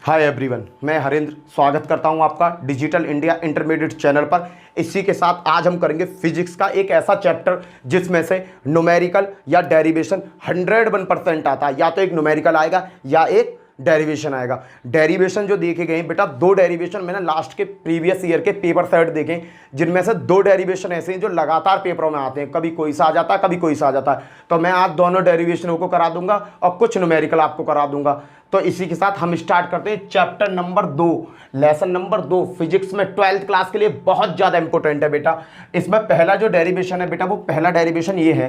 Hi everyone, मैं हरेंद्र स्वागत करता हूं आपका डिजिटल इंडिया इंटरमीडिएट चैनल पर। इसी के साथ आज हम करेंगे फिजिक्स का एक ऐसा चैप्टर जिसमें से न्यूमेरिकल या डेरिवेशन 101% आता है। या तो एक न्यूमेरिकल आएगा या एक डेरिवेशन आएगा। डेरिवेशन जो देखे गए बेटा, दो डेरिवेशन मैंने लास्ट के प्रीवियस ईयर के पेपर सेट देखे, जिनमें से दो डेरिवेशन ऐसे हैं जो लगातार पेपरों में आते हैं। कभी कोई सा आ जाता है, कभी कोई सा आ जाता है। तो मैं आज दोनों डेरिवेशनों को करा दूंगा और कुछ न्यूमेरिकल आपको करा दूंगा। तो इसी के साथ हम स्टार्ट करते हैं chapter number 2, lesson number 2। Physics में 12th क्लास के लिए बहुत ज्यादा इंपॉर्टेंट है बेटा। इसमें पहला जो डेरिवेशन है बेटा, वो पहला डेरिवेशन ये है,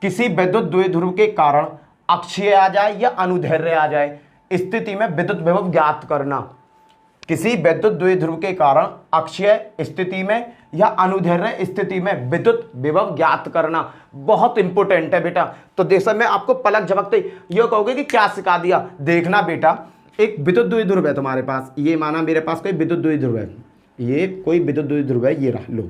किसी विद्युत द्विध्रुव के कारण अक्षीय आ जाए या अनुदैर्ध्य आ जाए, स्थिति में विद्युत विभव ज्ञात करना। किसी विद्युत द्विध्रुव के कारण अक्षीय स्थिति में या अनुदैर्ध्य स्थिति में विद्युत विभव ज्ञात करना बहुत इंपॉर्टेंट है बेटा। तो देखो, मैं आपको पलक झपकते ये कहोगे कि क्या सिखा दिया। देखना बेटा, एक विद्युत द्विध्रुव है तुम्हारे पास, ये माना मेरे पास कोई विद्युत द्विध्रुव है, ये कोई विद्युत द्विध्रुव है, ये रहा लो,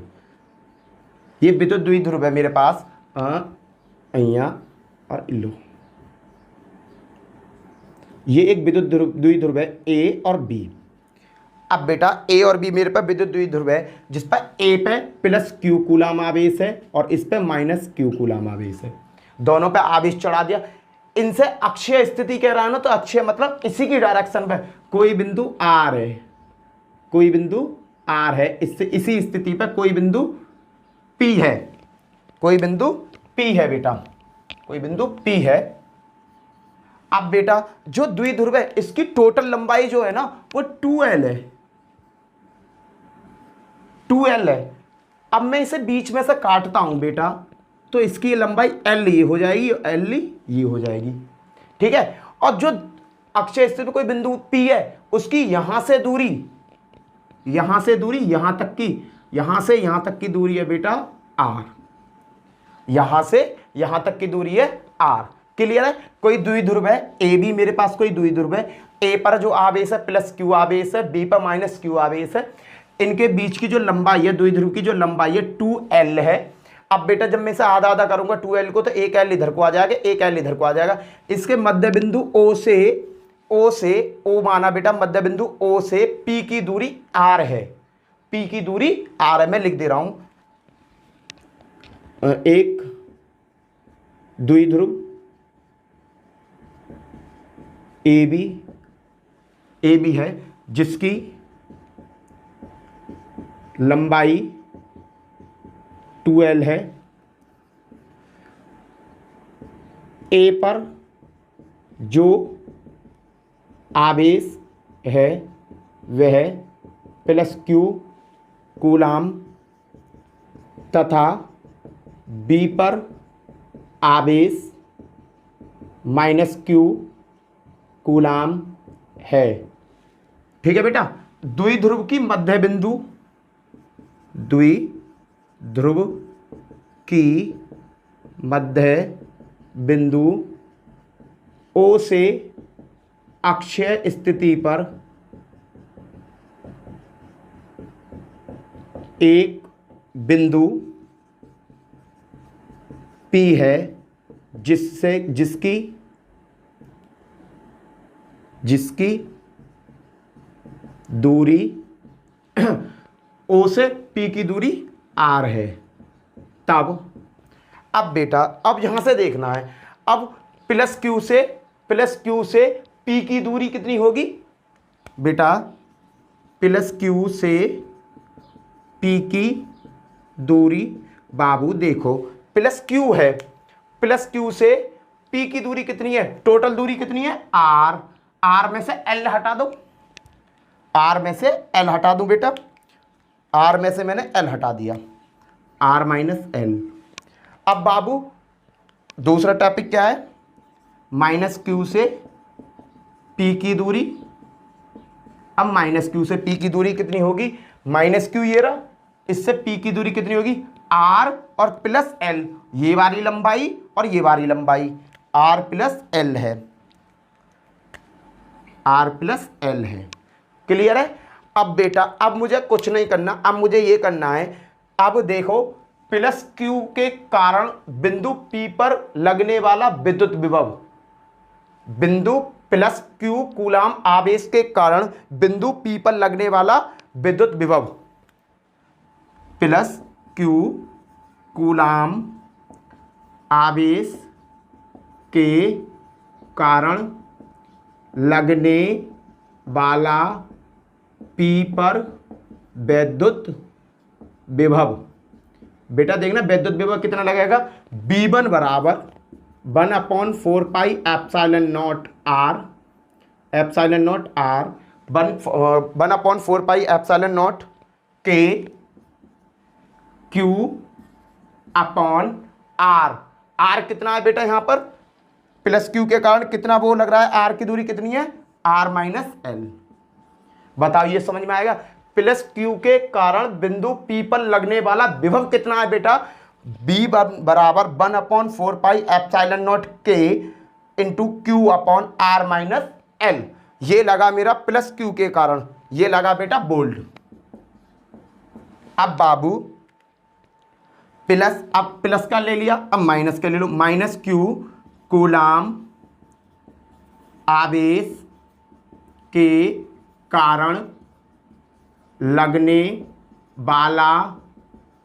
ये विद्युत द्विध्रुव है मेरे पास अहिया और लो, ये एक विद्युत द्विध्रुव है ए और बी। अब बेटा ए और बी मेरे पास विद्युत द्विध्रुव है, जिस पर ए पे प्लस क्यू कूलाम आवेश है और इस पे माइनस क्यू कूलाम आवेश है। दोनों पे आवेश चढ़ा दिया। इनसे अक्षीय स्थिति कह रहा है ना, तो अक्षीय मतलब इसी की डायरेक्शन पे कोई बिंदु आर है, कोई बिंदु आर है, इससे इसी स्थिति पर कोई बिंदु पी है, कोई बिंदु पी है बेटा, कोई बिंदु पी है। अब बेटा जो द्विध्रुव है इसकी टोटल लंबाई जो है ना वो 2l है, 2l है। अब मैं इसे बीच में से काटता हूं बेटा, तो इसकी लंबाई l ये हो जाएगी, l ये हो जाएगी, ठीक है। और जो अक्षय स्थिति पे कोई बिंदु P है, उसकी यहां से दूरी, यहां से दूरी यहां तक की, यहां से यहां तक की दूरी है बेटा r, यहां से यहां तक की दूरी है r। क्लियर है। कोई द्विध्रुव है ए बी, मेरे पास कोई द्विध्रुव है, ए पर जो आवेश है प्लस क्यू आवेश है, बी पर माइनस क्यू आवेश है। इनके बीच की जो लंबाई है, द्विध्रुव की जो लंबाई है 2l है। अब बेटा जब मैं इसे आधा आधा करूंगा 2l को, तो एक l इधर को आ जाएगा, एक l इधर को आ जाएगा। इसके मध्य बिंदु o से o माना बेटा, मध्य बिंदु o से p की दूरी r है, p की दूरी r है। मैं लिख दे रहा हूं, एक द्विध्रुव ए बी है, जिसकी लंबाई 2l है। ए पर जो आवेश है वह प्लस क्यू कूलाम तथा बी पर आवेश माइनस क्यू कूलाम है, ठीक है बेटा। द्विध्रुव की मध्य बिंदु, द्विध्रुव की मध्य बिंदु ओ से अक्षीय स्थिति पर एक बिंदु P है, जिसकी दूरी O से P की दूरी R है। तब अब बेटा अब यहां से देखना है, अब प्लस क्यू से P की दूरी कितनी होगी बेटा, प्लस क्यू से P की दूरी, बाबू देखो प्लस क्यू है, प्लस क्यू से P की दूरी कितनी है, टोटल दूरी कितनी है R, R में से L हटा दो, R में से L हटा दूं बेटा, R में से मैंने L हटा दिया, R माइनस L। अब बाबू दूसरा टॉपिक क्या है, माइनस क्यू से P की दूरी। अब माइनस क्यू से P की दूरी कितनी होगी, माइनस क्यू ये रहा, इससे P की दूरी कितनी होगी R और प्लस L, ये वाली लंबाई और ये वाली लंबाई R प्लस L है, R प्लस L है। क्लियर है। अब बेटा अब मुझे कुछ नहीं करना, अब मुझे ये करना है, अब देखो प्लस क्यू के कारण बिंदु P पर लगने वाला विद्युत विभव, बिंदु प्लस क्यू कूलाम आवेश के कारण बिंदु पी पर लगने वाला विद्युत विभव, प्लस क्यू कूलाम आवेश के कारण लगने वाला पी पर विद्युत विभव। बेटा देखना विद्युत विभव कितना लगेगा, V1 बराबर 1/4 epsilon naught R 1/4 epsilon naught के क्यू अपॉन आर। आर कितना है बेटा यहाँ पर, प्लस क्यू के कारण कितना वो लग रहा है, आर की दूरी कितनी है, आर माइनस एल। बताओ ये समझ में आएगा। प्लस क्यू के कारण बिंदु पी पर लगने वाला विभव कितना है बेटा, बी बराबर 1/4 एप्सिलॉन नॉट के into Q upon are minus L. ये लगा मेरा प्लस क्यू के कारण, ये लगा बेटा बोल्ड। अब बाबू प्लस, अब प्लस का ले लिया, अब माइनस का ले लो। माइनस क्यू कूलाम आवेश के कारण लगने वाला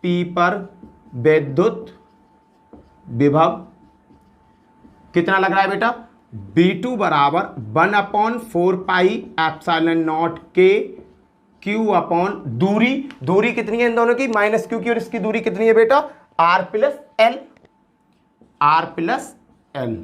पी पर विद्युत विभव कितना लग रहा है बेटा, B2 बराबर 1/4 एप्सिलॉन नॉट के क्यू अपॉन दूरी, दूरी कितनी है इन दोनों की, माइनस क्यू की, और इसकी दूरी कितनी है बेटा, R plus L, R plus L.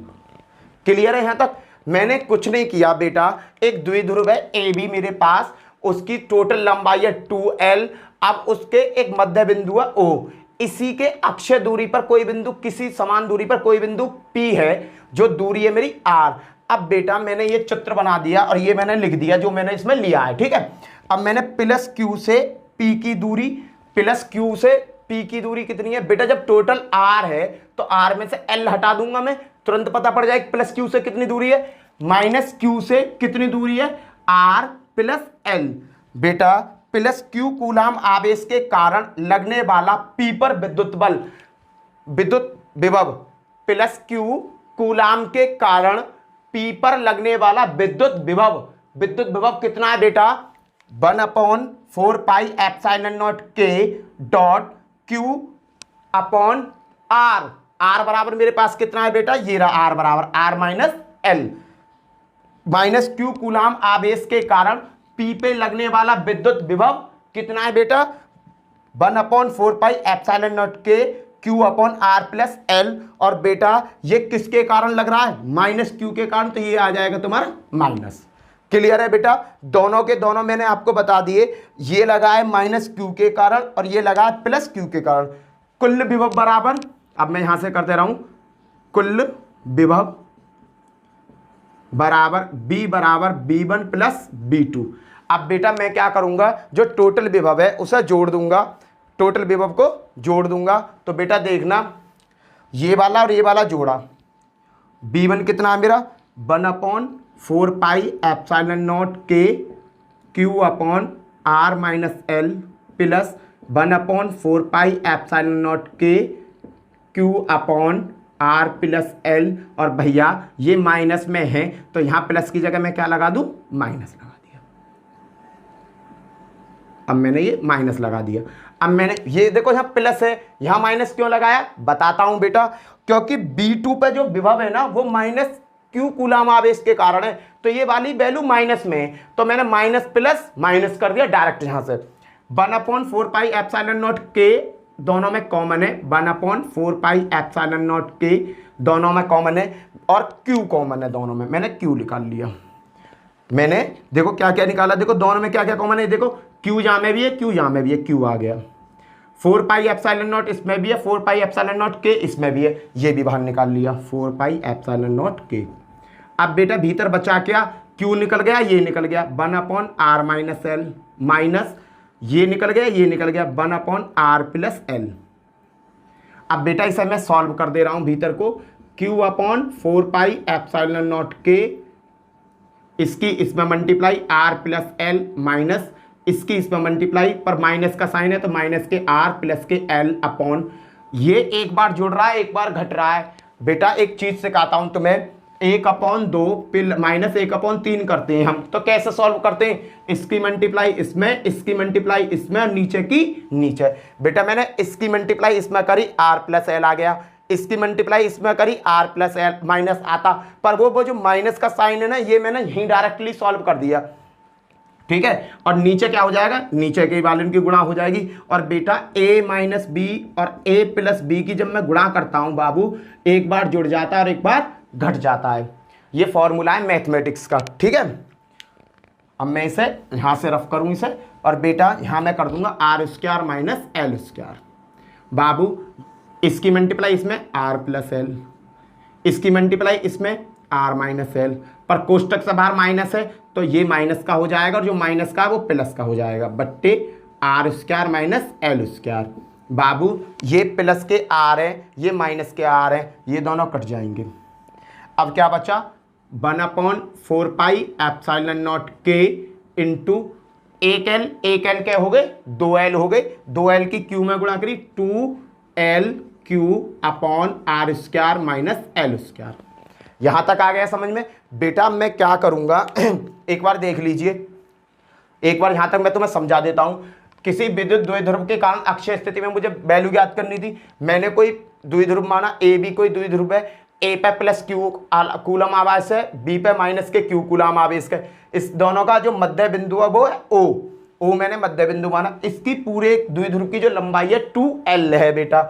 Clear है यहां तक। मैंने कुछ नहीं किया बेटा, एक द्विध्रुव है AB मेरे पास, उसकी टोटल लंबाई है 2L। अब उसके एक मध्य बिंदु है O, इसी के अक्षय दूरी पर कोई बिंदु, किसी समान दूरी पर कोई बिंदु P है, जो दूरी है मेरी R। अब बेटा मैंने ये चित्र बना दिया और ये मैंने लिख दिया जो मैंने इसमें लिया है, ठीक है। अब मैंने प्लस Q से P की दूरी, प्लस Q से P की दूरी कितनी है बेटा, जब टोटल R है तो R में से L हटा दूंगा मैं, तुरंत पता पड़ जाएगा प्लस Q से कितनी दूरी है, माइनस Q से कितनी दूरी है, R प्लस L। बेटा प्लस क्यू कूलाम आवेश के कारण लगने वाला पी पर विद्युत बल, विद्युत विभव, प्लस क्यू कूलाम के कारण पी पर लगने वाला विद्युत विभव, विद्युत विभव कितना है बेटा, 1/4 एप्सिलॉन नॉट के dot Q upon R. R बराबर मेरे पास कितना है बेटा, ये रहा आर बराबर R minus L. Minus Q coulomb आवेश के कारण पी पे लगने वाला विद्युत विभव कितना है बेटा, 1/4 एप्सिलॉन नॉट के Q upon are plus L. और बेटा ये किसके कारण लग रहा है, माइनस क्यू के कारण, तो ये आ जाएगा तुम्हारा माइनस। क्लियर है बेटा, दोनों के दोनों मैंने आपको बता दिए, ये लगा है माइनस क्यू के कारण और ये लगा है प्लस क्यू के कारण। कुल विभव बराबर, अब मैं यहां से करते रहूं, कुल विभव बराबर B बराबर B1 प्लस B2। अब बेटा मैं क्या करूंगा, जो टोटल विभव है उसे जोड़ दूंगा, टोटल विभव को जोड़ दूंगा। तो बेटा देखना, ये वाला और ये वाला जोड़ा, B1 कितना है मेरा, 1/4 एप्सिलॉन नॉट के Q upon are minus l plus 1/4 epsilon naught के Q upon are plus L. और भैया ये माइनस में है तो यहां प्लस की जगह मैं क्या लगा दूं, माइनस लगा दिया। अब मैंने ये माइनस लगा दिया। अब मैंने ये देखो यहां प्लस है, यहां माइनस क्यों लगाया, बताता हूं बेटा, क्योंकि B2 पे जो विभव है ना वो माइनस क्यू कूलाम आवेश के कारण है, तो ये वाली वैल्यू माइनस में है, तो मैंने माइनस प्लस माइनस कर दिया डायरेक्ट यहां से। 1/4 एप्सिलॉन नॉट के दोनों में कॉमन है, 1/4 एप्सिलॉन नॉट के दोनों में कॉमन है, और Q कॉमन है दोनों में, मैंने Q निकाल लिया। मैंने देखो क्या क्या निकाला, देखो दोनों में क्या क्या कॉमन है, देखो Q यहाँ में भी है, Q यहाँ में भी है, Q आ गया। 4 एप्सिलॉन नॉट इसमें भी है, 4 एप्सिलॉन नॉट के इसमें भी है, ये भी बाहर निकाल लिया, 4 एप्सिलॉन नॉट के। अब बेटा भीतर बचा क्या, Q निकल गया, ये निकल गया 1/r माइनस एल, माइनस ये निकल गया, ये निकल गया 1/r प्लस एल। अब बेटा इसे मैं सॉल्व कर दे रहा हूं भीतर को, Q/4 एप्सिलॉन नॉट के, इसकी इसमें multiply r plus L minus इसकी इसमें मल्टीप्लाई, पर माइनस का साइन है तो माइनस के r प्लस के एल अपॉन, ये एक बार जुड़ रहा है एक बार घट रहा है। बेटा एक चीज सिखाता हूं तुम्हें, 1 अपॉन 2 माइनस 1 अपॉन 3 करते हैं हम। तो कैसे सॉल्व करते हैं, इसकी मल्टीप्लाई इसमें, इसकी मल्टीप्लाई इसमें और नीचे की नीचे। बेटा मैंने इसकी मल्टीप्लाई इसमें करी, आर प्लस एल आ गया, इसकी मल्टीप्लाई इसमें करी, आर प्लस एल माइनस आता, पर वो जो माइनस का साइन है ना, ये मैंने यहीं डायरेक्टली सॉल्व कर दिया। ठीक है, और नीचे क्या हो जाएगा, नीचे के वाले की गुणा हो जाएगी। और बेटा a माइनस बी और a प्लस बी की जब मैं गुणा करता हूं बाबू, एक बार जुड़ जाता है और एक बार घट जाता है। ये फॉर्मूला है मैथमेटिक्स का। ठीक है, अब मैं इसे यहां से रफ करूं इसे, और बेटा यहां मैं कर दूंगा r square minus L square. बाबू इसकी मल्टीप्लाई इसमें आर प्लस एल, इसकी मल्टीप्लाई इसमें आर माइनस एल, पर कोष्टक से बाहर माइनस है तो ये माइनस का हो जाएगा, और जो माइनस का है वो प्लस का हो जाएगा, बट्टे r square minus L square. बाबू ये प्लस के आर है, ये माइनस के आर है, ये दोनों कट जाएंगे। अब क्या बचा, 1/4 पाई एप्सिलॉन नॉट के इंटू एक एल क्या हो गए, 2l हो गए, 2l की क्यू में गुणा करी, 2l Q upon R square minus L square. यहां तक आ गया समझ में। बेटा मैं क्या करूंगा एक बार देख लीजिए, एक बार यहां तक मैं तुम्हें समझा देता हूं। किसी विद्युत द्विध्रुव के कारण अक्षय स्थिति में मुझे वैल्यू ज्ञात करनी थी। मैंने कोई द्विध्रुव माना, ए बी कोई द्विध्रुव है, ए पे प्लस क्यू कूलम आवेश है, बी पे माइनस के क्यू कूलम आवेश है। इस दोनों का जो मध्य बिंदु है वो है ओ मैंने मध्य बिंदु माना। इसकी पूरे द्विध्रुव की जो लंबाई है 2l है बेटा।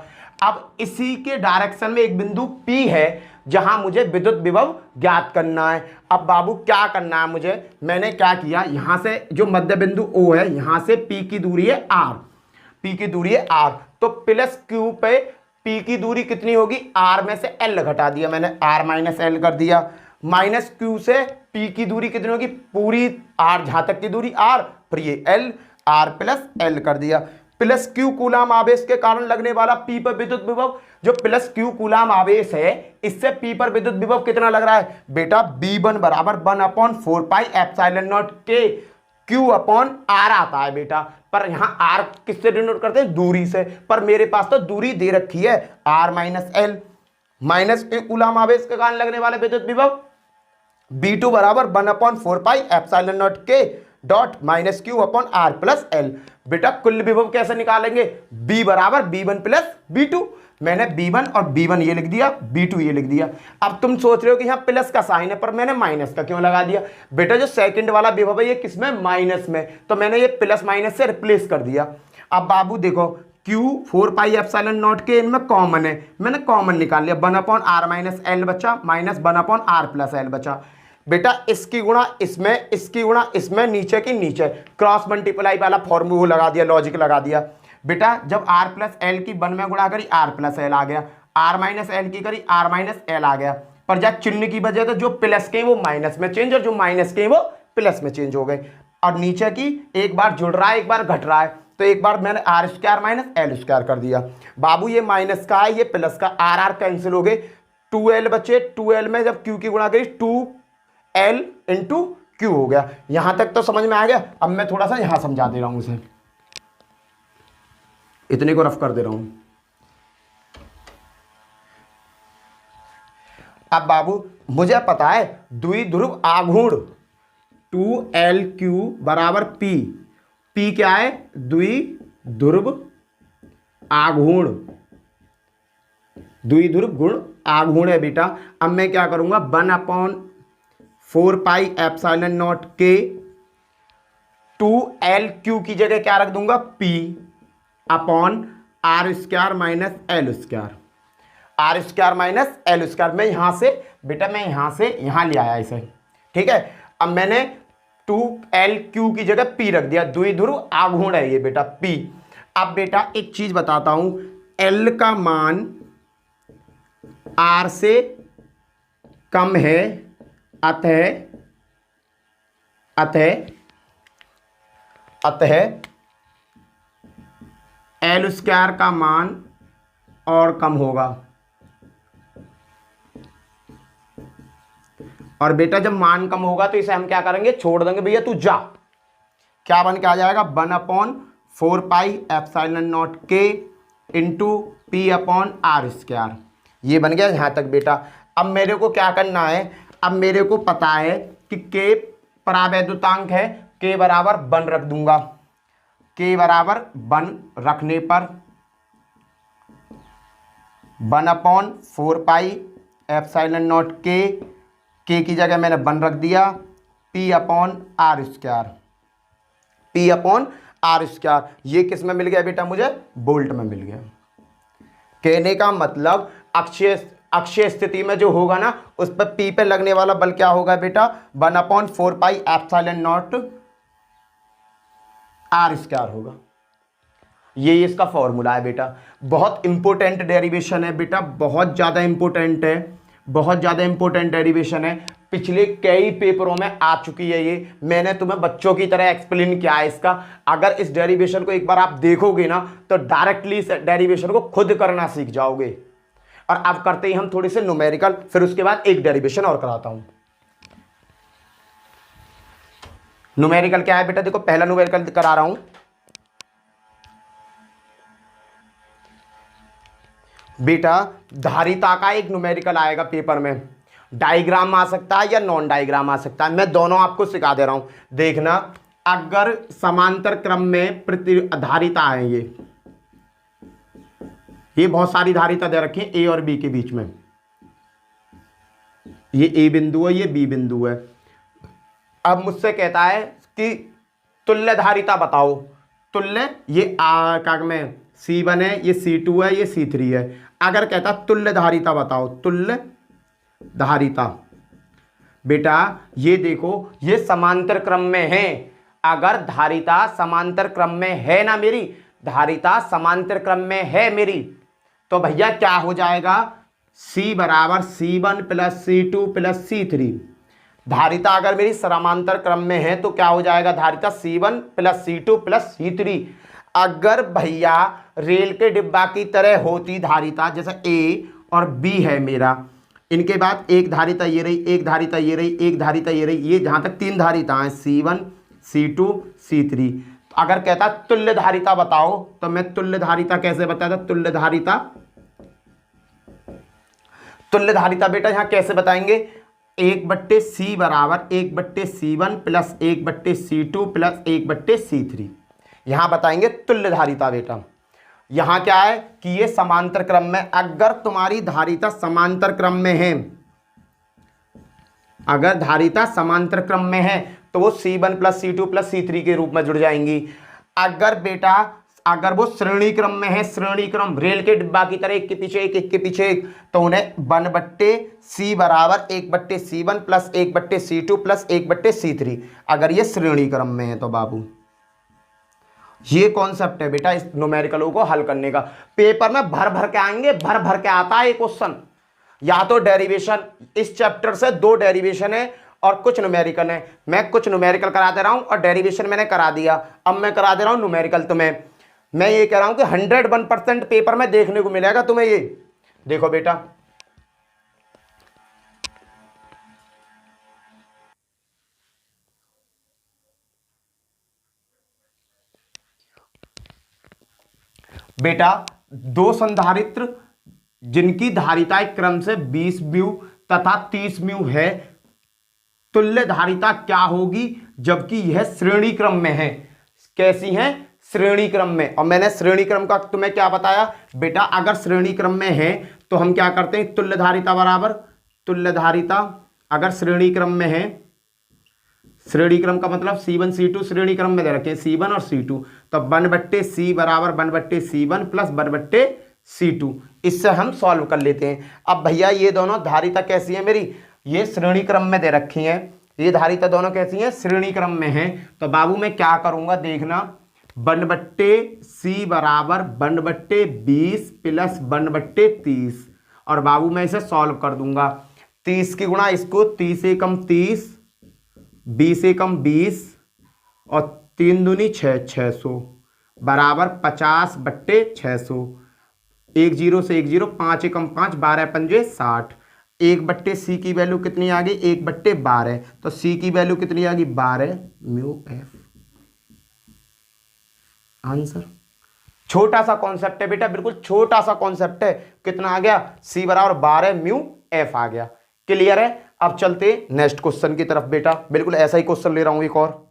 अब इसी के डायरेक्शन में एक बिंदु P है जहां मुझे विद्युत विभव ज्ञात करना है। अब बाबू क्या करना है मुझे, मैंने क्या किया, यहां से जो मध्य बिंदु O है, यहां से P की दूरी है R, P की दूरी है R, तो प्लस Q पे P की दूरी कितनी होगी, R में से L घटा दिया मैंने, R माइनस L कर दिया, माइनस Q से P की दूरी कितनी होगी, पूरी R जहां तक की दूरी R, फिर ये L, R प्लस L कर दिया, प्लस क्यू कूलाम आवेश के कारण लगने वाला P पर विद्युत विभव, जो प्लस क्यू कूलाम आवेश है इससे P पर विद्युत विभव कितना लग रहा है बेटा, V1 बराबर 1/4 पाई एप्सिलॉन नॉट के Q अपॉन R आता है बेटा। पर यहां R किससे डिनोट करते हैं, दूरी से, पर मेरे पास तो दूरी दे रखी है R minus L, minus Q coulomb आवेश के कारण लगने वाले विद्युत विभव V2 बराबर 1/4 पाई एप्सिलॉन नॉट के dot minus Q upon are plus L. बेटा कुल विभव कैसे निकालेंगे, B बराबर B1 प्लस B2, मैंने B1 और B1 ये लिख दिया, B2 ये लिख दिया। अब तुम सोच रहे हो कि यहाँ प्लस का साइन है, पर मैंने माइनस का क्यों लगा दिया, बेटा जो सेकंड वाला विभव है ये किसमें, माइनस में, तो मैंने ये प्लस माइनस से रिप्लेस कर दिया। अब बाबू देखो Q 4 पाई एप्सिलॉन नॉट के इनमें कॉमन है, मैंने कॉमन निकाल लिया, 1/r माइनस एल बचा, माइनस 1/r प्लस एल बचा। बेटा इसकी गुणा इसमें, इसकी गुणा इसमें, नीचे की नीचे, क्रॉस मल्टीप्लाई वाला फॉर्मूला लगा दिया, लॉजिक लगा दिया। बेटा जब r प्लस एल की 1 में गुणा करी r प्लस एल आ गया, r माइनस एल की करी r माइनस एल आ गया, पर जब चिन्ह की वजह से जो प्लस के वो माइनस में चेंज और जो माइनस के वो प्लस में चेंज हो गए, और नीचे की एक बार जुड़ रहा है एक बार घट रहा है, तो एक बार मैंने R square minus L square कर दिया। बाबू ये माइनस का है, ये प्लस का, आर कैंसिल हो गए, 2l बचे, 2l में जब q की गुणा करी 2l इंटू क्यू हो गया। यहां तक तो समझ में आ गया। अब मैं थोड़ा सा यहां समझा दे रहा हूं इसे, इतने को रफ कर दे रहा हूं। अब बाबू मुझे पता है द्विध्रुव आघूर्ण 2lq बराबर p, p क्या है, द्विध्रुव आघूर्ण, द्विध्रुव गुण आघूर्ण है बेटा। अब मैं क्या करूंगा, 1/4 पाई एप्सिलॉन नॉट के 2lq की जगह क्या रख दूंगा, p upon R square minus L square, R square minus L square. मैं यहां से बेटा, मैं यहां से यहां ले आया इसे, ठीक है। अब मैंने 2lq की जगह p रख दिया, द्विध्रुव आघूर्ण है ये बेटा p। अब बेटा एक चीज बताता हूं, l का मान r से कम है, अतः एल स्क्वायर का मान और कम होगा। और बेटा जब मान कम होगा तो इसे हम क्या करेंगे, छोड़ देंगे, भैया तू जा। क्या बन के आ जाएगा, 1/4 पाई एप्सिलॉन नॉट के into p upon R square. ये बन गया यहां तक बेटा। अब मेरे को क्या करना है, अब मेरे को पता है कि के परावैद्युतांक है, के बराबर 1 रख दूंगा। के बराबर 1 रखने पर 1/4 एप्सिलॉन नॉट के की जगह मैंने 1 रख दिया, P/r²। P/r²। ये किस में मिल गया बेटा, मुझे वोल्ट में मिल गया। कहने का मतलब अक्षीय स्थिति में जो होगा ना, उस पर P पे लगने वाला बल क्या होगा बेटा, 1/4 एप्सिलॉन नॉट r² होगा। ये इसका फॉर्मूला है बेटा। बहुत इंपॉर्टेंट डेरिवेशन है बेटा, बहुत ज़्यादा इंपॉर्टेंट है, बहुत ज़्यादा इंपॉर्टेंट डेरिवेशन है। पिछले कई पेपरों में आ चुकी है ये, मैंने तुम्हें बच्चों की तरह एक्सप्लेन किया है इसका। अगर इस डेरिवेशन को एक बार आप देखोगे ना, तो डायरेक्टली इस डेरिवेशन को खुद करना सीख जाओगे। और अब करते ही हम थोड़ी से न्यूमेरिकल, फिर उसके बाद एक डेरिवेशन और कराता हूं। न्यूमेरिकल क्या है बेटा, देखो पहला न्यूमेरिकल करा रहा हूं। बेटा धारिता का एक न्यूमेरिकल आएगा पेपर में, डायग्राम आ सकता है या नॉन डायग्राम आ सकता है, मैं दोनों आपको सिखा दे रहा हूं। देखना, अगर समांतर क्रम में धारिता है, ये बहुत सारी धारिता दे रखी है ए और बी के बीच में, ये ए बिंदु है, ये बी बिंदु है। अब मुझसे कहता है कि तुल्य धारिता बताओ। तुल्य, ये क्या में C1 है, ये C2 है, ये C3 है। अगर कहता तुल्य धारिता बताओ, तुल्य धारिता, बेटा ये देखो ये समांतर क्रम में है। अगर धारिता समांतर क्रम में है ना मेरी, धारिता समांतर क्रम में है मेरी, तो भैया क्या हो जाएगा, C बराबर C1 plus C2 plus C3। धारिता अगर मेरी समांतर क्रम में है तो क्या हो जाएगा, धारिता C1 plus C2 plus C3। अगर भैया रेल के डिब्बा की तरह होती धारिता, जैसा ए और बी है मेरा, इनके बाद एक धारिता ये रही, एक धारिता ये रही, एक धारिता ये रही, ये जहां तक 3 धारिता हैं, C1 C2 C3। तो अगर कहता तुल्य धारिता बताओ, तो मैं तुल्य धारिता कैसे बताता, तुल्य धारिता बेटा यहां कैसे बताएंगे, 1/C बराबर 1/C1 plus 1/C2 plus 1/C3, यहां बताएंगे तुल्य धारिता बेटा। यहां क्या है कि ये समांतर क्रम में, अगर तुम्हारी धारिता समांतर क्रम में है, अगर धारिता समांतर क्रम में है तो वो C1 plus C2 plus C3 के रूप में जुड़ जाएंगी। अगर बेटा अगर वो श्रेणी क्रम में है, श्रेणी क्रम रेल के डिब्बा की तरह एक के पीछे एक, एक के पीछे एक, तो उन्हें 1/C बराबर 1/C1 plus 1/C2 plus 1/C3, अगर ये श्रेणी क्रम में है तो बाबू, ये कॉन्सेप्ट है बेटा इस न्यूमेरिकलों को हल करने का। पेपर में भर भर के आएंगे, भर भर के आता है ये क्वेश्चन। या तो डेरिवेशन, इस चैप्टर से 2 डेरिवेशन है और कुछ न्यूमेरिकल है। मैं कुछ न्यूमेरिकल करा दे रहा हूं और डेरिवेशन मैंने करा दिया, अब मैं करा दे रहा हूं न्यूमेरिकल तुम्हें। मैं ये कह रहा हूं कि 101% पेपर में देखने को मिलेगा तुम्हें। ये देखो बेटा, बेटा 2 संधारित्र जिनकी धारिताएं क्रम से 20 म्यू तथा 30 म्यू है, तुल्य धारिता क्या होगी जबकि यह श्रेणी क्रम में है। कैसी है, श्रेणी क्रम में। और मैंने श्रेणी क्रम का तुम्हें क्या बताया बेटा, अगर श्रेणी क्रम में है तो हम क्या करते हैं, तुल्य धारिता बराबर तुल्य धारिता, अगर श्रेणी क्रम में है, श्रेणी क्रम का मतलब C1 C2 श्रेणी क्रम में दे रखे हैं, C1 और C2, तो 1/C बराबर 1/C1 प्लस 1/C2। इससे हम सॉल्व कर लेते हैं। अब भैया ये दोनों धारिता कैसी है मेरी, ये श्रेणी क्रम में दे रखी हैं, ये धारिता दोनों कैसी हैं, श्रेणी क्रम में है। तो बाबू मैं क्या करूंगा देखना, 1/C बराबर 1/20 प्लस 1/30, और बाबू मैं इसे सॉल्व कर दूंगा। 30 की गुणा इसको, 30 एकम 30, 20 एकम 20 और 3 दूनी 6, 600 बराबर 50/600। 1 0 से 1 0, 5 एकम 5, 12 पंजे 60। 1/C की वैल्यू कितनी आ गई, 1/12, तो C की वैल्यू कितनी आ गई, 12 म्यू एफ। आंसर। छोटा सा कॉन्सेप्ट है बेटा, बिल्कुल छोटा सा कॉन्सेप्ट है। कितना आ गया, C बराबर 12 म्यू एफ आ गया। क्लियर है? अब चलते नेक्स्ट क्वेश्चन की तरफ बेटा। बिल्कुल ऐसा ही क्वेश्चन ले रहा हूं एक और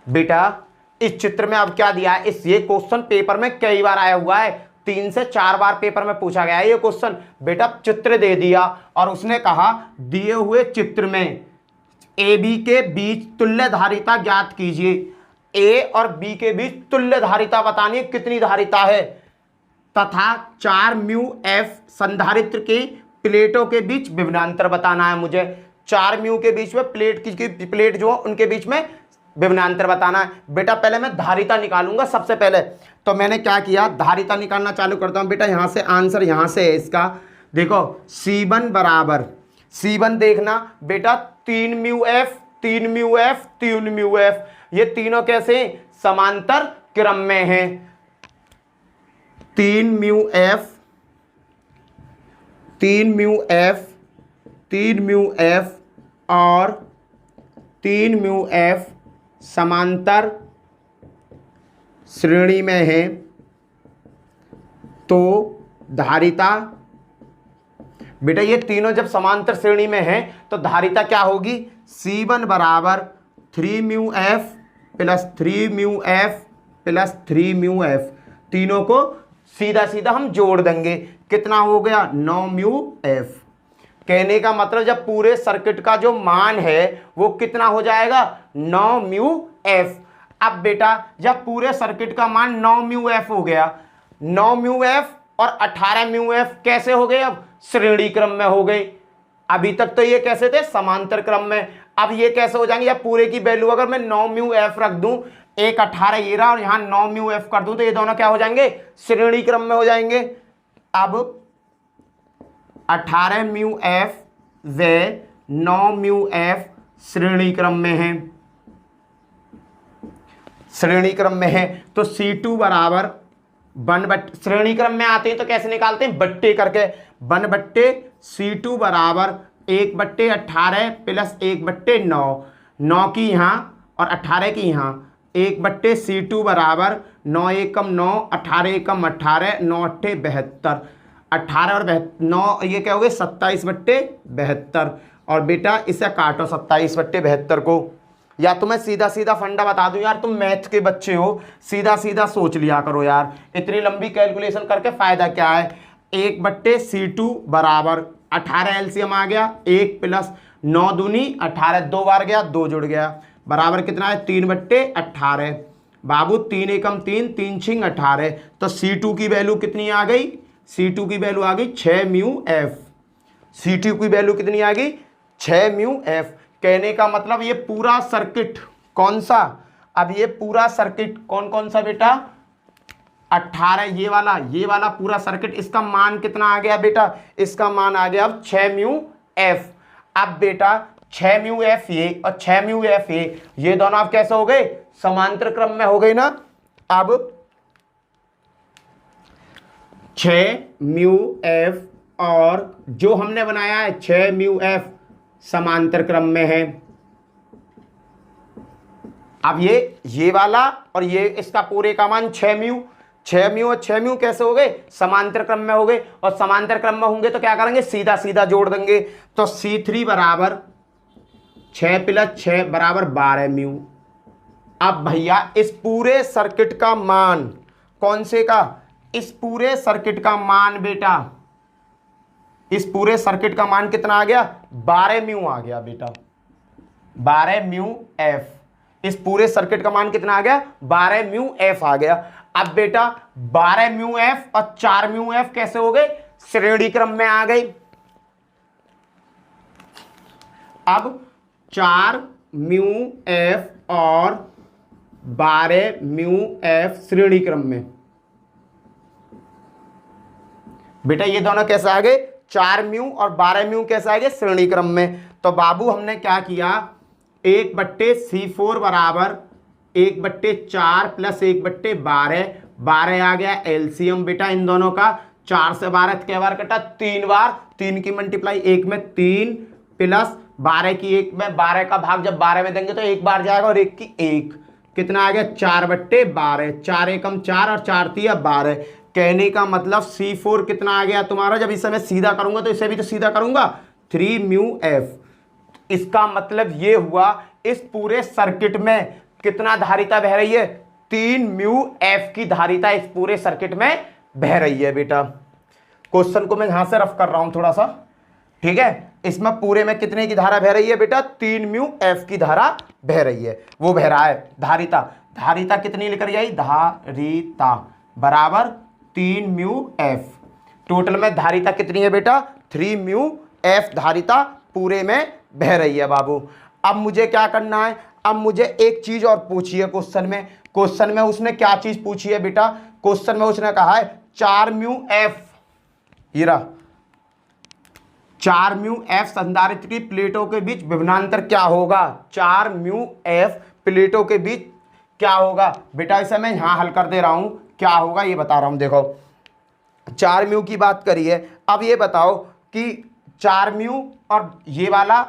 बेटा। इस चित्र में अब क्या दिया है, इस ये क्वेश्चन पेपर में कई बार आया हुआ है, 3 से 4 बार पेपर में पूछा गया है ये क्वेश्चन। बेटा चित्र दे दिया और उसने कहा दिए हुए चित्र में ए बी के बीच तुल्य धारिता ज्ञात कीजिए। ए और बी के बीच तुल्य धारिता बतानी है, कितनी धारिता है, तथा 4 म्यू एफ संधारित्र की प्लेटों के बीच विभवांतर बताना है मुझे। 4 म्यू के बीच में प्लेट जो उनके बीच में विभवांतर बताना है। बेटा पहले मैं धारिता निकालूंगा सबसे पहले। तो मैंने क्या किया, धारिता निकालना चालू करता हूं बेटा। यहां से आंसर यहां से है इसका। देखो C1 बराबर, C1 देखना बेटा 3 mu F 3 mu F 3 mu F, ये तीनों कैसे समांतर क्रम में हैं। 3 mu F 3 mu F 3 mu F और 3 म्यू एफ समांतर श्रेणी में है, तो धारिता बेटा ये तीनों जब समांतर श्रेणी में हैं तो धारिता क्या होगी, C1 बराबर 3 mu F plus 3 mu F plus 3 mu F. तीनों को सीधा सीधा हम जोड़ देंगे, कितना हो गया 9 म्यू एफ। कहने का मतलब जब पूरे सर्किट का जो मान है वो कितना हो जाएगा 9 म्यू एफ। अब बेटा जब पूरे सर्किट का मान 9 म्यू एफ हो गया, 9 म्यू एफ और 18 म्यू एफ कैसे हो गए, अब श्रेणी क्रम में हो गए। अभी तक तो ये कैसे थे, समांतर क्रम में। अब ये कैसे हो जाएंगे, या पूरे की वैल्यू अगर मैं 9 म्यू एफ रख दूं, एक 18 ये रहा और यहां 9 म्यू एफ कर दूं, तो ये दोनों क्या हो जाएंगे, श्रेणी क्रम में हो जाएंगे। अब 18 म्यू एफ व 9 म्यू एफ श्रेणी क्रम में है, श्रेणी क्रम में है। तो C2 बराबर 1 श्रेणी क्रम में आते हैं तो कैसे निकालते हैं, बट्टे करके। 1 C2 बराबर 1/18 प्लस 1/9, 9 की यहाँ और 18 की यहाँ, 1 C2 बराबर 9 एकम 9 18 एकम 18 9 अट्ठे 72, 18 और 9 ये क्या हो गए 27/72। और बेटा इसे काटो 27/72 को, या तो मैं सीधा सीधा फंडा बता दूं यार, तुम मैथ के बच्चे हो, सीधा सीधा सोच लिया करो यार, इतनी लंबी कैलकुलेशन करके फायदा क्या है। 1/C2 बराबर 18 एलसीएम आ गया, 1 प्लस 9 दूनी 18, 2 बार गया 2 जुड़ गया, बराबर कितना है 3/18। बाबू 3 एकम 3 3 छिंग 18, तो C2 की वैल्यू कितनी आ गई, C2 की वैल्यू आ गई 6 म्यू एफ। C2 की वैल्यू कितनी आ गई 6 म्यू एफ। कहने का मतलब ये पूरा सर्किट कौन सा, अब ये पूरा सर्किट कौन कौन सा बेटा 18, ये वाला पूरा सर्किट, इसका मान कितना आ गया बेटा, इसका मान आ गया अब 6 म्यू एफ। अब बेटा 6 म्यू एफ ये और 6 म्यू एफ ये दोनों अब कैसे हो गए, समांतर क्रम में हो गए ना। अब 6 म्यू एफ और जो हमने बनाया है 6 म्यू एफ समांतर क्रम में है। अब ये वाला और ये इसका पूरे का मान 6 म्यू और 6 म्यू कैसे हो गए, समांतर क्रम में हो गए। और समांतर क्रम में होंगे तो क्या करेंगे, सीधा सीधा जोड़ देंगे। तो C3 बराबर 6 प्लस 6 बराबर 12 म्यू। अब भैया इस पूरे सर्किट का मान कौन से का, इस पूरे सर्किट का मान बेटा, इस पूरे सर्किट का मान कितना आ गया 12 म्यू आ गया बेटा, 12 म्यू एफ। इस पूरे सर्किट का मान कितना आ गया 12 म्यू एफ आ गया। अब बेटा 12 म्यू एफ और 4 म्यू एफ कैसे हो गए, श्रेणी क्रम में आ गए। अब 4 म्यू एफ और 12 म्यू एफ श्रेणी क्रम में, बेटा ये दोनों कैसे आ गए 4 म्यू और 12 म्यू कैसे आ गए श्रेणी क्रम में। तो बाबू हमने क्या किया, 1/C4 बराबर 1/4 प्लस 1/12, 12 आ गया एलसीएम बेटा इन दोनों का। 4 से 12 क्या बार कटा, 3 बार, 3 की मल्टीप्लाई 1 में 3 प्लस 12 की 1 में, 12 का भाग जब 12 में देंगे तो 1 बार जाएगा और 1 की 1, कितना आ गया 4/12, 4 एकम 4 और 4 3 12, कहने का मतलब C4 कितना आ गया तुम्हारा, जब इसे मैं सीधा करूंगा तो इसे भी तो सीधा करूंगा 3 म्यू एफ। इसका मतलब ये हुआ इस पूरे सर्किट में कितना धारिता बह रही है, 3 म्यू एफ की धारिता इस पूरे सर्किट में बह रही है बेटा। क्वेश्चन को मैं यहां से रफ कर रहा हूं थोड़ा सा, ठीक है। इसमें पूरे में कितने की धारा बह रही है बेटा, 3 म्यू एफ की धारा बह रही है, वो बह रहा है धारिता। धारिता कितनी लेकर आई, धारिता बराबर 3 म्यू एफ। टोटल में धारिता कितनी है बेटा, 3 म्यू एफ धारिता पूरे में बह रही है बाबू। अब मुझे क्या करना है, अब मुझे एक चीज और पूछी है क्वेश्चन में। क्वेश्चन में उसने क्या चीज पूछी है बेटा, क्वेश्चन में उसने कहा है 4 म्यू एफ, हीरा 4 म्यू एफ संधारित्र की प्लेटों के बीच विभवांतर क्या होगा, 4 म्यू एफ प्लेटों के बीच क्या होगा बेटा। इसे मैं यहां हल कर दे रहा हूं, क्या होगा ये बता रहा हूं। देखो 4 म्यू की बात करी है, अब ये बताओ कि 4 म्यू और ये वाला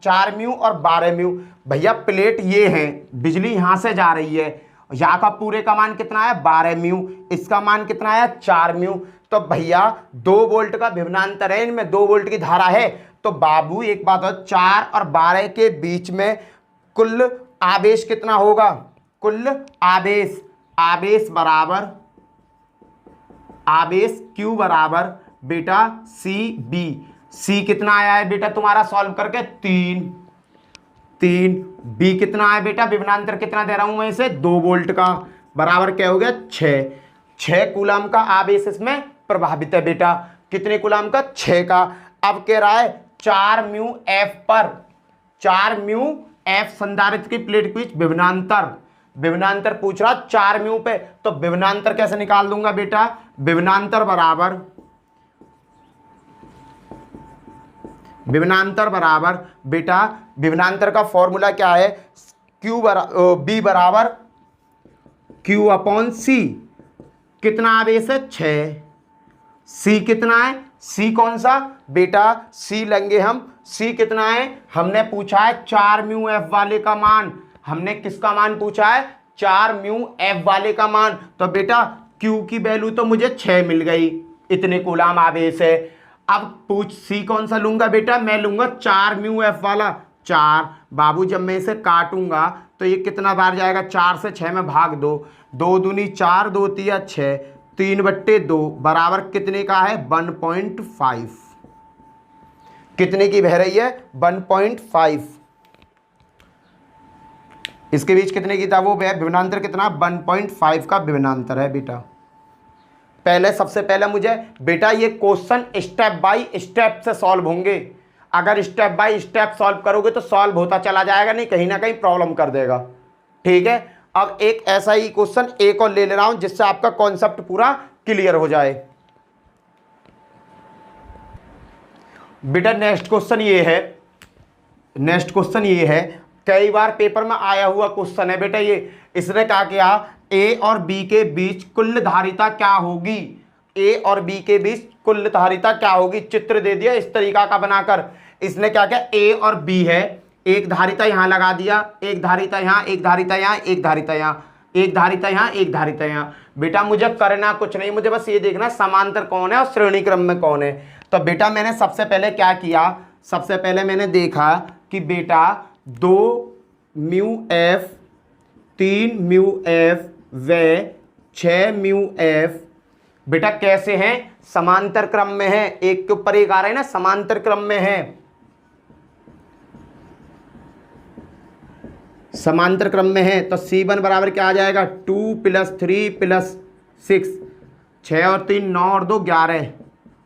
4 म्यू और 12 म्यू, भैया प्लेट ये है, बिजली यहां से जा रही है, यहाँ का पूरे का मान कितना है 12 म्यू, इसका मान कितना है 4 म्यू। तो भैया 2 वोल्ट का विभवांतर है, इनमें 2 वोल्ट की धारा है। तो बाबू एक बात है, 4 और 12 के बीच में कुल आवेश कितना होगा, कुल आवेश, आवेश बराबर आवेश Q बराबर बेटा CB। C कितना आया है बेटा तुम्हारा सॉल्व करके 3। B कितना है बेटा, विभवांतर कितना दे रहा हूं मैं इसे 2 वोल्ट का, बराबर क्या हो गया 6 कूलम का आवेश इसमें प्रभावित है बेटा। कितने कूलम का, 6 का। अब कह रहा है 4 म्यू एफ पर, 4 म्यू एफ संधारित्र की प्लेट के बीच विभवांतर, विभवांतर पूछ रहा 4 म्यू पे, तो विभवांतर कैसे निकाल दूंगा बेटा, विभवांतर बराबर बेटा, विभवांतर का फॉर्मूला क्या है, B बराबर Q अपॉन C। कितना आवेश है 6, C कितना है, C कौन सा बेटा, C लेंगे हम, C कितना है, हमने पूछा है 4 म्यू एफ वाले का मान, हमने किसका मान पूछा है, 4 म्यू एफ वाले का मान। तो बेटा Q की वैल्यू तो मुझे 6 मिल गई, इतने कूलम आवेश है। अब पूछ C कौन सा लूंगा बेटा, मैं लूंगा 4 म्यू एफ वाला 4। बाबू जब मैं इसे काटूंगा तो ये कितना बार जाएगा, 4 से 6 में भाग दो, 2 दूनी 4, 2 तिया 6, 3/2 बराबर कितने का है 1.5। कितने की बह रही है 1.5। इसके बीच कितने की था वो विभवांतर कितना 1.5 का विभवांतर है बेटा। पहले सबसे पहले मुझे बेटा ये क्वेश्चन स्टेप बाय स्टेप से सॉल्व होंगे, अगर स्टेप बाय स्टेप सॉल्व करोगे तो सॉल्व होता चला जाएगा, नहीं कहीं ना कहीं प्रॉब्लम कर देगा, ठीक है। अब एक ऐसा ही क्वेश्चन एक और ले रहा हूं जिससे आपका कॉन्सेप्ट पूरा क्लियर हो जाए बेटा। नेक्स्ट क्वेश्चन ये है, कई बार पेपर में आया हुआ क्वेश्चन है बेटा ये। इसने क्या किया, ए और बी के बीच कुल धारिता क्या होगी, ए और बी के बीच कुल धारिता क्या होगी, चित्र दे दिया इस तरीका का बनाकर। इसने क्या किया, ए और बी है, एक धारिता यहां लगा दिया, एक धारिता यहां, एक धारिता यहां, एक धारिता यहां, एक धारिता यहां, एक धारिता यहां। बेटा मुझे करना कुछ नहीं, मुझे बस ये देखना समांतर कौन है और श्रेणी क्रम में कौन है। तो बेटा मैंने सबसे पहले क्या किया, सबसे पहले मैंने देखा कि बेटा 2 म्यू एफ, 3 म्यू एफ व 6 म्यू एफ बेटा कैसे हैं, समांतर क्रम में है, एक के ऊपर एक आ रहे हैं ना, समांतर क्रम में है, समांतर क्रम में है। तो C1 बराबर क्या आ जाएगा 2 + 3 + 6, 6 और 3 9 और 2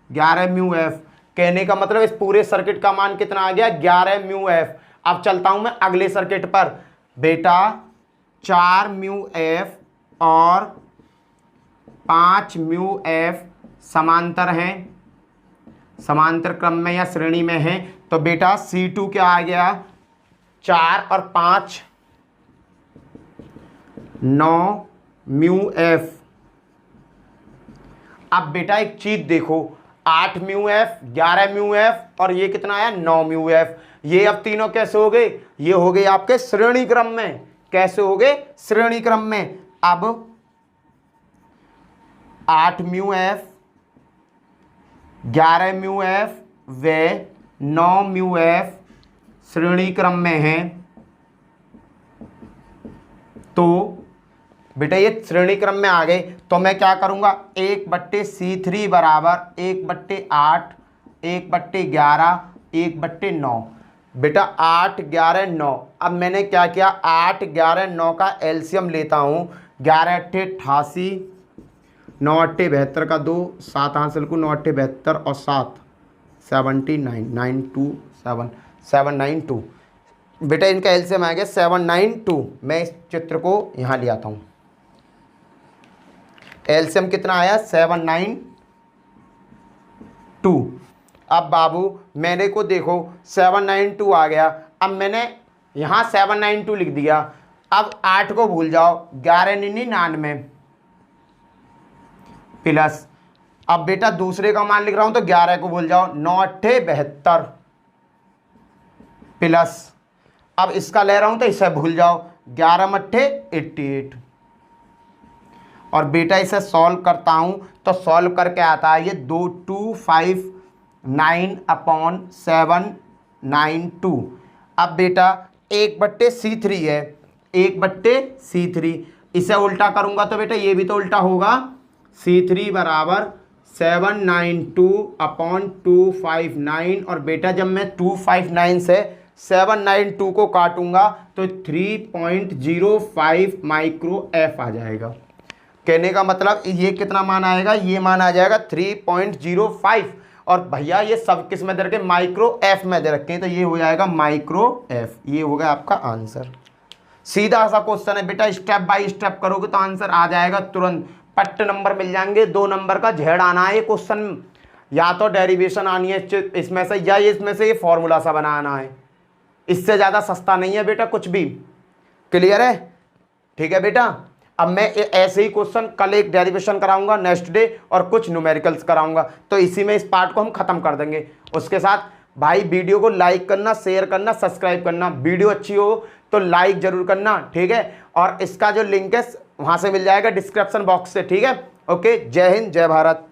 11 म्यू एफ। कहने का मतलब इस पूरे सर्किट का मान कितना आ गया 11 म्यू एफ। अब चलता हूं मैं अगले सर्किट पर बेटा, 4 म्यू एफ और 5 म्यू एफ समांतर हैं, समांतर क्रम में या श्रेणी में हैं। तो बेटा C2 क्या आ गया 4 और 5 9 म्यू एफ। अब बेटा एक चीज देखो, 8 म्यू एफ, 11 म्यू एफ और ये कितना आया 9 म्यू एफ। ये अब तीनों कैसे हो गए, ये हो गए आपके श्रेणी क्रम में। कैसे हो गए, श्रेणी क्रम में। अब 8 म्यू एफ, 11 म्यू एफ व 9 म्यू एफ श्रेणी क्रम में हैं, तो बेटा ये श्रेणी क्रम में आ गए तो मैं क्या करूंगा, 1/C3 बराबर 1/8, 1/11, 1/9। बेटा 8, 11, 9। अब मैंने क्या किया, 8, 11, 9 का एलसीएम लेता हूँ। 11 × 8 = 88, 9 × 8 = 72 का 2, 7 हासिल को 9 × 8 = 72 और 7 79, 927 792। बेटा इनका एलसीएम आ गया 792। मैं इस चित्र को यहाँ ले आता हूँ। एलसीएम कितना आया, 792। अब बाबू मैंने को देखो 792 आ गया। अब मैंने यहाँ 792 लिख दिया। अब 8 को भूल जाओ, 11 × 99 प्लस, अब बेटा दूसरे का मान लिख रहा हूं तो 11 को भूल जाओ, 9 × 8 = 72 प्लस, अब इसका ले रहा हूं तो इसे भूल जाओ, 11 × 8 = 88। और बेटा इसे सॉल्व करता हूं तो सॉल्व करके आता है ये 2259/792। अब बेटा 1/C3 है, 1/C3 इसे उल्टा करूंगा तो बेटा ये भी तो उल्टा होगा। C3 बराबर 792/259। और बेटा जब मैं 259 से 792 को काटूंगा तो 3.05 माइक्रो एफ आ जाएगा। कहने का मतलब ये कितना मान आएगा, ये मान आ जाएगा 3.05। और भैया ये सब किस में दे रखे, माइक्रो एफ में दे रखे हैं, तो ये हो जाएगा माइक्रो एफ। ये हो गया आपका आंसर। सीधा सा क्वेश्चन है बेटा, स्टेप बाय स्टेप करोगे तो आंसर आ जाएगा तुरंत। पट्ट नंबर मिल जाएंगे, 2 नंबर का झेड़ आना है ये क्वेश्चन। या तो डेरिवेशन आनी है इसमें से, या इसमें से ये फॉर्मूला सा बनाना है। इससे ज़्यादा सस्ता नहीं है बेटा कुछ भी। क्लियर है? ठीक है बेटा। अब मैं ऐसे ही क्वेश्चन कल एक डेरिवेशन कराऊंगा नेक्स्ट डे, और कुछ न्यूमेरिकल्स कराऊंगा, तो इसी में इस पार्ट को हम खत्म कर देंगे। उसके साथ भाई वीडियो को लाइक करना, शेयर करना, सब्सक्राइब करना। वीडियो अच्छी हो तो लाइक जरूर करना, ठीक है। और इसका जो लिंक है वहाँ से मिल जाएगा डिस्क्रिप्शन बॉक्स से, ठीक है। ओके, जय हिंद, जय भारत।